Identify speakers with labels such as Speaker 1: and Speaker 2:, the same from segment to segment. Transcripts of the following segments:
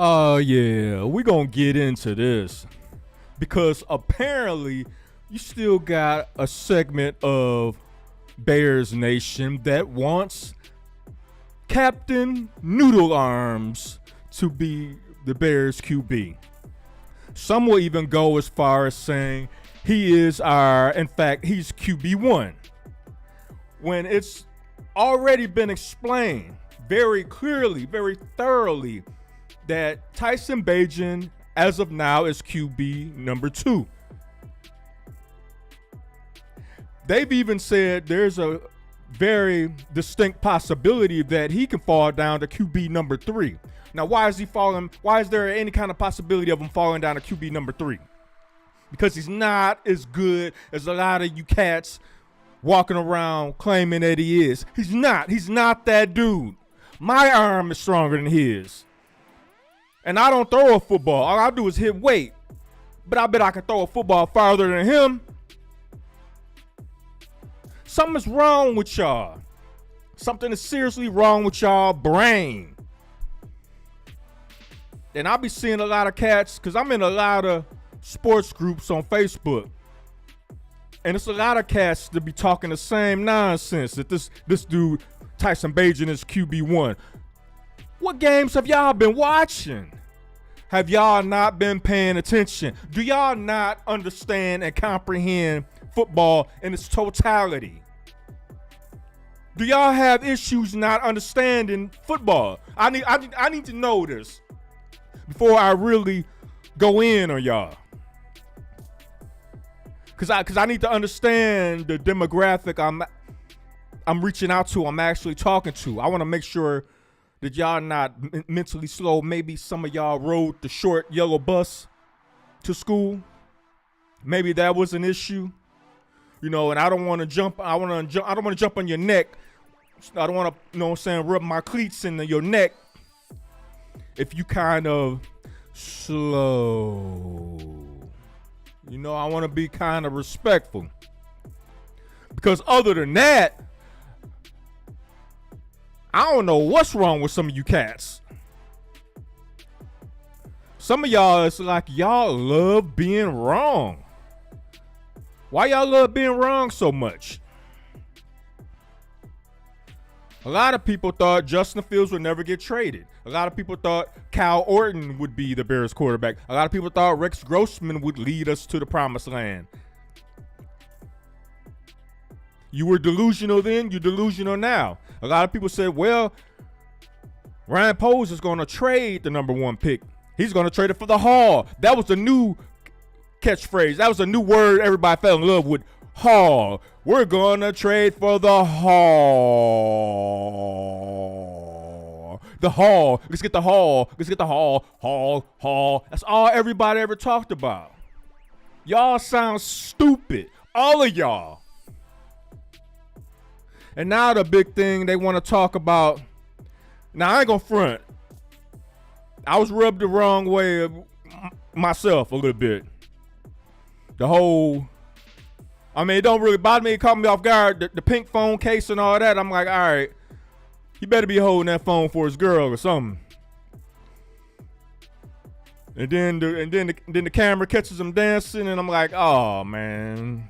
Speaker 1: Oh, yeah, we're going to get into this because apparently you still got a segment of Bears Nation that wants Captain Noodle Arms to be the Bears QB. Some will even go as far as saying he's QB1. When it's already been explained very clearly, very thoroughly, that Tyson Bagent, as of now, is QB number 2. They've even said there's a very distinct possibility that he can fall down to QB number 3. Now, why is he falling? Why is there any kind of possibility of him falling down to QB number 3? Because he's not as good as a lot of you cats walking around claiming that he is. He's not. He's not that dude. My arm is stronger than his. And I don't throw a football. All I do is hit weight. But I bet I can throw a football farther than him. Something's wrong with y'all. Something is seriously wrong with y'all brain. And I'll be seeing a lot of cats, because I'm in a lot of sports groups on Facebook. And it's a lot of cats that be talking the same nonsense that this dude, Tyson Bagent, is QB1. What games have y'all been watching? Have y'all not been paying attention? Do y'all not understand and comprehend football in its totality? Do y'all have issues not understanding football? I need to know this before I really go in on y'all. Cause I need to understand the demographic I'm reaching out to, I'm actually talking to. I want to make sure that y'all not mentally slow. Maybe some of y'all rode the short yellow bus to school. Maybe that was an issue. And I don't want to jump. I don't want to jump on your neck. I don't want to, rub my cleats into your neck. If you kind of slow. I want to be kind of respectful. Because other than that, I don't know what's wrong with some of you cats. Some of y'all, it's like y'all love being wrong. Why y'all love being wrong so much? A lot of people thought Justin Fields would never get traded. A lot of people thought Kyle Orton would be the Bears quarterback. A lot of people thought Rex Grossman would lead us to the promised land. You were delusional then, you're delusional now. A lot of people said, well, Ryan Poles is going to trade the number 1 pick. He's going to trade it for the Hall. That was the new catchphrase. That was a new word everybody fell in love with. Hall. We're going to trade for the Hall. The Hall. Let's get the Hall. Let's get the Hall. Hall. That's all everybody ever talked about. Y'all sound stupid. All of y'all. And now the big thing they want to talk about. Now, I ain't going to front. I was rubbed the wrong way myself a little bit. The whole, it don't really bother me. It caught me off guard. The pink phone case and all that. I'm like, all right, he better be holding that phone for his girl or something. And then the camera catches him dancing, and I'm like, oh, man.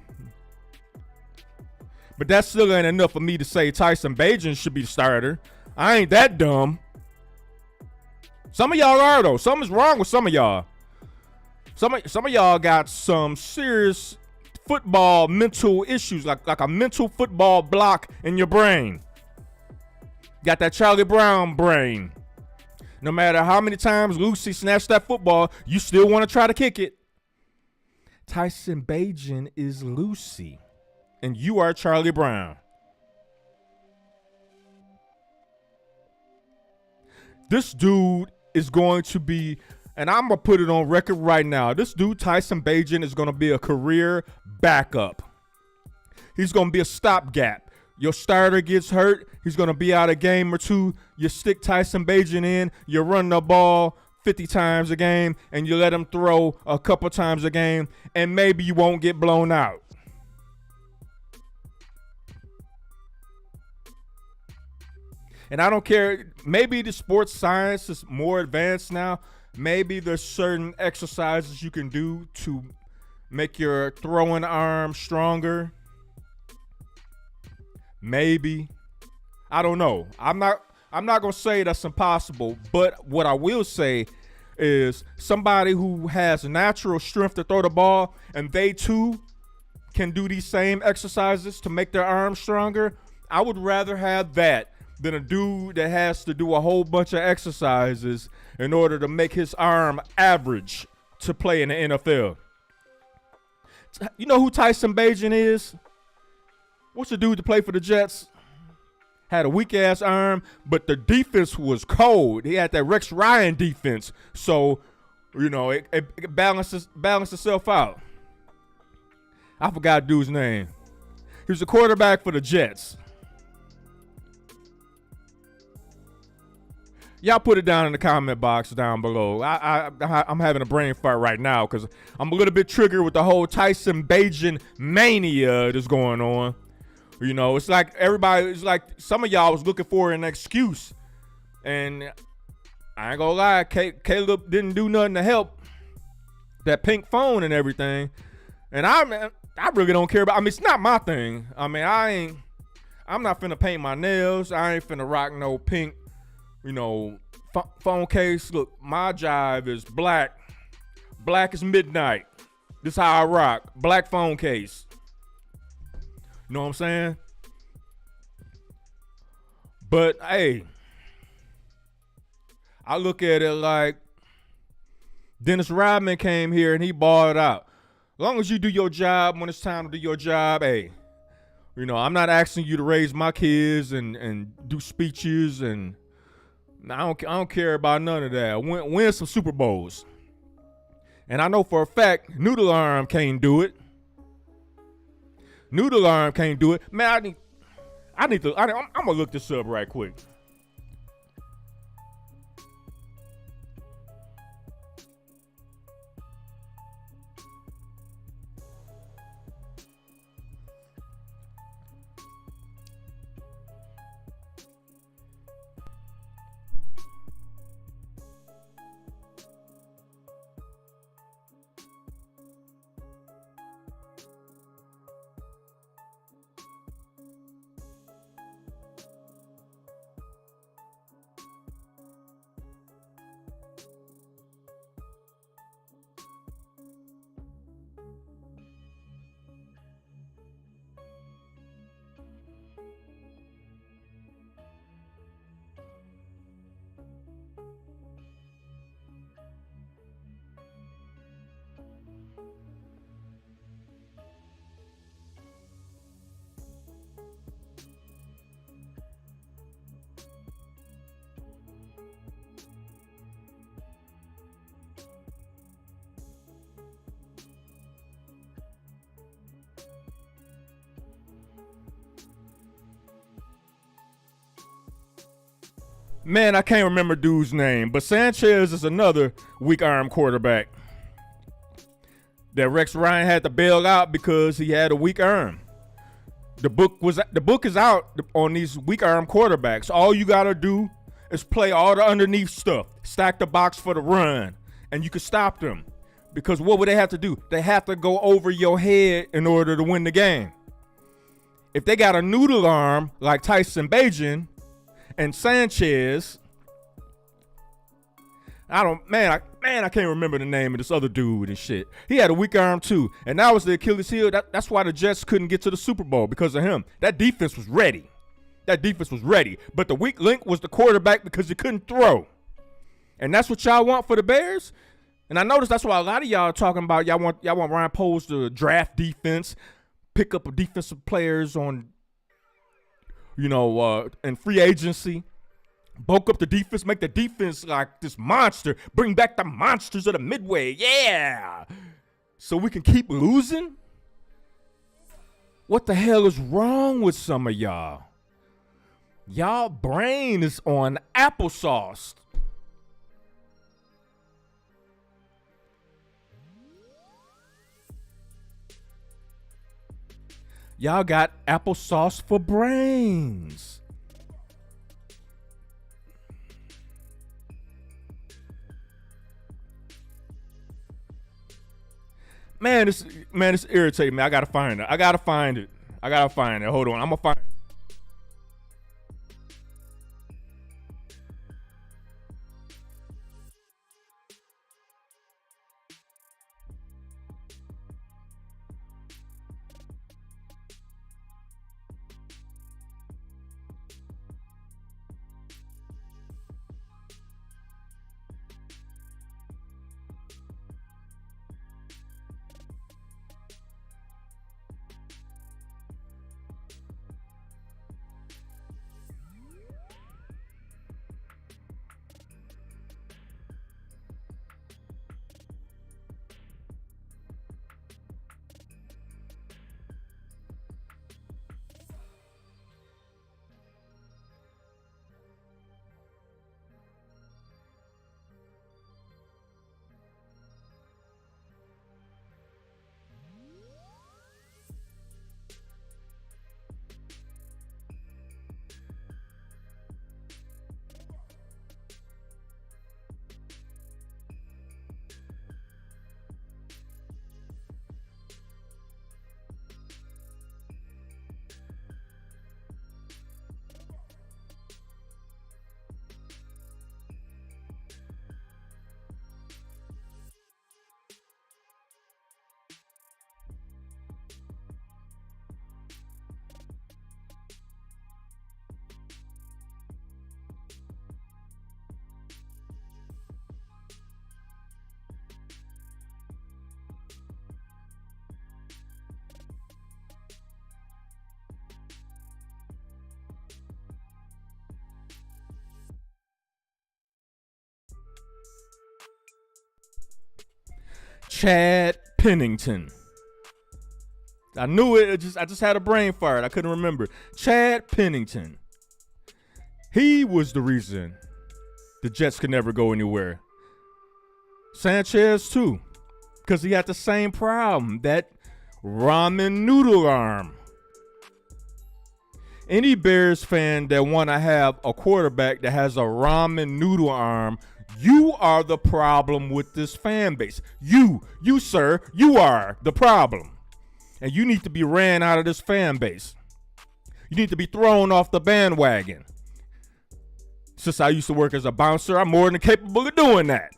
Speaker 1: But that still ain't enough for me to say Tyson Bagent should be the starter. I ain't that dumb. Some of y'all are, though. Something's wrong with some of y'all. Some of y'all got some serious football mental issues, like a mental football block in your brain. Got that Charlie Brown brain. No matter how many times Lucy snatched that football, you still want to try to kick it. Tyson Bagent is Lucy, and you are Charlie Brown. This dude is going to be, and I'm going to put it on record right now, this dude, Tyson Bagent, is going to be a career backup. He's going to be a stopgap. Your starter gets hurt, he's going to be out a game or two. You stick Tyson Bagent in, you run the ball 50 times a game, and you let him throw a couple times a game, and maybe you won't get blown out. And I don't care, maybe the sports science is more advanced now. maybe there's certain exercises you can do to make your throwing arm stronger. Maybe. I don't know. I'm not gonna say that's impossible, but what I will say is somebody who has natural strength to throw the ball and they too can do these same exercises to make their arms stronger, I would rather have that than a dude that has to do a whole bunch of exercises in order to make his arm average to play in the NFL. You know who Tyson Bagent is? What's the dude to play for the Jets? Had a weak ass arm, but the defense was cold. He had that Rex Ryan defense, so it balances itself out. I forgot dude's name. He was a quarterback for the Jets. Y'all put it down in the comment box down below. I'm having a brain fart right now because I'm a little bit triggered with the whole Tyson Bagent mania that's going on. It's like it's like some of y'all was looking for an excuse. And I ain't gonna lie, Caleb didn't do nothing to help that pink phone and everything. And I really don't care about, it's not my thing. I'm not finna paint my nails. I ain't finna rock no pink, phone case. Look, my jive is black. Black is midnight. This is how I rock. Black phone case. You know what I'm saying? But hey, I look at it like Dennis Rodman came here and he balled out. As long as you do your job when it's time to do your job, hey, I'm not asking you to raise my kids and do speeches, and I don't care about none of that. Win some Super Bowls. And I know for a fact Noodle Arm can't do it. Noodle Arm can't do it. Man, I'm gonna look this up right quick. Man, I can't remember dude's name, but Sanchez is another weak arm quarterback that Rex Ryan had to bail out because he had a weak arm. The book is out on these weak arm quarterbacks. All you gotta do is play all the underneath stuff, stack the box for the run, and you can stop them. Because what would they have to do? They have to go over your head in order to win the game. If they got a noodle arm like Tyson Bagent and Sanchez, I can't remember the name of this other dude and shit. He had a weak arm too, and that was the Achilles heel. That's why the Jets couldn't get to the Super Bowl, because of him. That defense was ready. But the weak link was the quarterback because he couldn't throw. And that's what y'all want for the Bears. And I noticed that's why a lot of y'all are talking about y'all want Ryan Poles to draft defense, pick up defensive players on, in free agency. Bulk up the defense, make the defense like this monster. Bring back the monsters of the Midway. Yeah. So we can keep losing? What the hell is wrong with some of y'all? Y'all brain is on applesauce. Y'all got applesauce for brains. It's irritating me. I gotta find it. I gotta find it. Hold on, I'm gonna find it. Chad Pennington. I knew it. I just had a brain fart. I couldn't remember. Chad Pennington. He was the reason the Jets could never go anywhere. Sanchez too, because he had the same problem, that ramen noodle arm. Any Bears fan that want to have a quarterback that has a ramen noodle arm, you are the problem with this fan base. You, sir, you are the problem. And you need to be ran out of this fan base. You need to be thrown off the bandwagon. Since I used to work as a bouncer, I'm more than capable of doing that.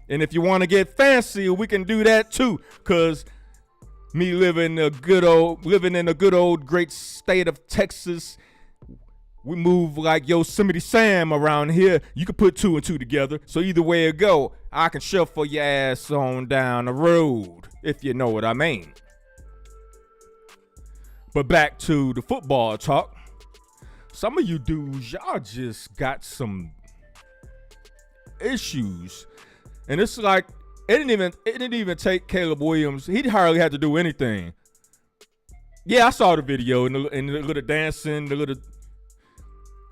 Speaker 1: And if you want to get fancy, we can do that too. Because me living in a good old great state of Texas, we move like Yosemite Sam around here. You can put 2 and 2 together. So either way it go, I can shuffle your ass on down the road, if you know what I mean. But back to the football talk. Some of you dudes, y'all just got some issues. And it's like, it didn't even take Caleb Williams. He hardly had to do anything. Yeah, I saw the video and the little dancing, the little,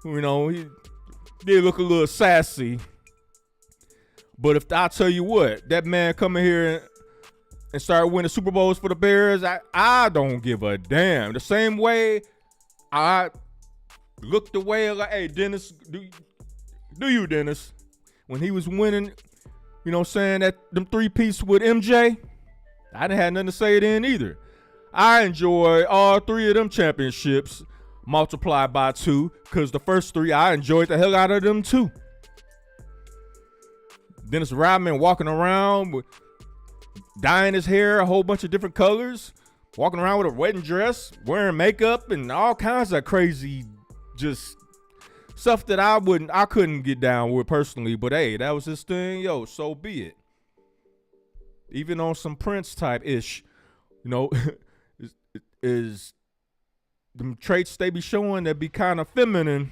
Speaker 1: he did look a little sassy. But if I tell you what, that man coming here and start winning Super Bowls for the Bears, I don't give a damn. The same way I looked away like, hey, Dennis, do you, Dennis? When he was winning, that them 3-piece with MJ, I didn't have nothing to say then either. I enjoy all 3 of them championships multiplied by 2, because the first 3, I enjoyed the hell out of them too. Dennis Rodman walking around with dyeing his hair a whole bunch of different colors, walking around with a wedding dress, wearing makeup and all kinds of crazy just stuff that I couldn't get down with personally, but hey, that was his thing. Yo, so be it. Even on some Prince type ish, is them traits they be showing that be kind of feminine.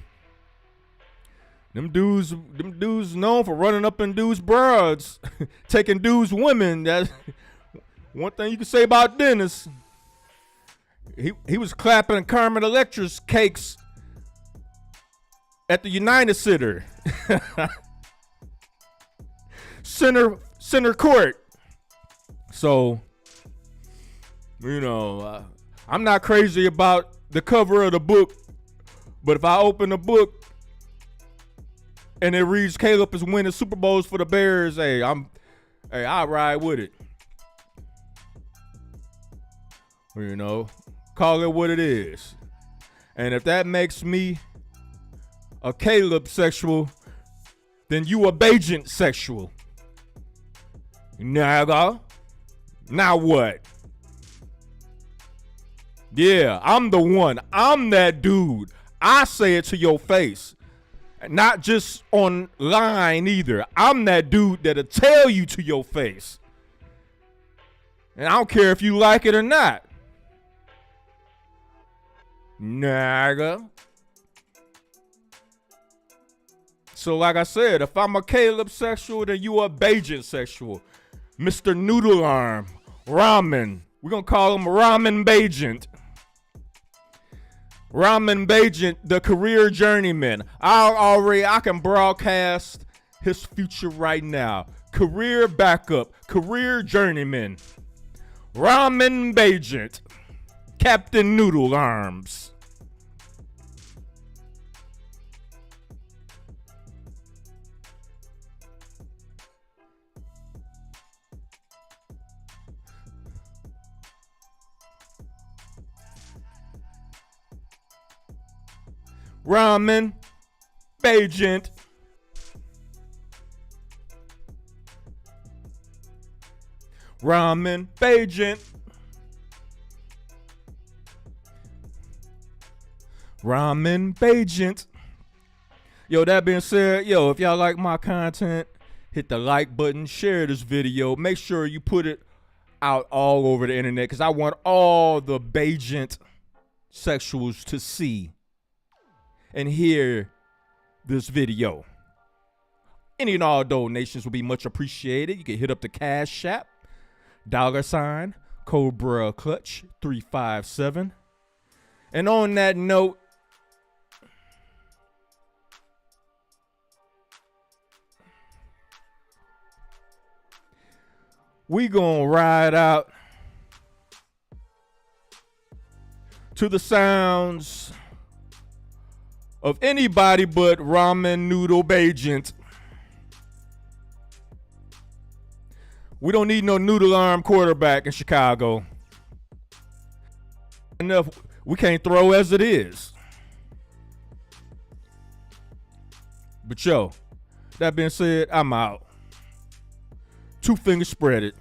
Speaker 1: Them dudes known for running up in dudes' broads, taking dudes' women. That's one thing you can say about Dennis. He was clapping Carmen Electra's cakes at the United Center. Center court. So, I'm not crazy about the cover of the book, but if I open the book and it reads Caleb is winning Super Bowls for the Bears, I'll ride with it. You know, call it what it is. And if that makes me a Caleb sexual, then you a Bajent sexual. Nigga. Now what? Yeah, I'm the one. I'm that dude. I say it to your face. Not just online either. I'm that dude that'll tell you to your face. And I don't care if you like it or not. Nigga. So like I said, if I'm a Caleb sexual, then you a Bajent sexual. Mr. Noodle Arm. Ramen. We're going to call him Ramen Bajent. Ramen Bajent, the career journeyman. I can broadcast his future right now. Career backup, career journeyman. Ramen Bajent, Captain Noodle Arms. Ramen Bajent. Ramen Bajent. Ramen Bajent. Yo, that being said, if y'all like my content, hit the like button, share this video. Make sure you put it out all over the internet because I want all the Bajent sexuals to see and hear this video. Any and all donations will be much appreciated. You can hit up the Cash App, $ Cobra Clutch 357. And on that note, we gonna ride out to the sounds of anybody but Ramen Noodle Bajent. We don't need no noodle arm quarterback in Chicago. Enough, we can't throw as it is. But that being said, I'm out. 2 fingers spread it.